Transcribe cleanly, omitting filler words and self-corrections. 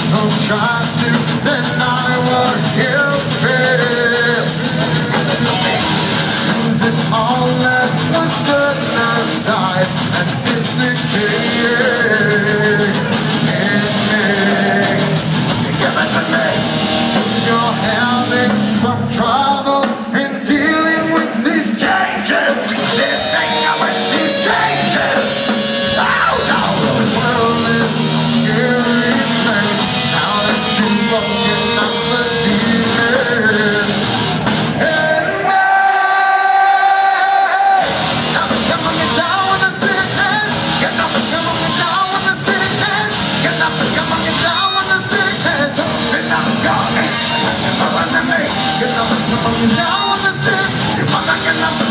Don't try to deny what you feel. Seems that all that was goodness died and is decaying in me. Give it to me. Seems you're having some trouble in dealing with these changes. Living up with these changes. Oh no, the world is scary. Down on the sick, you wanna get up.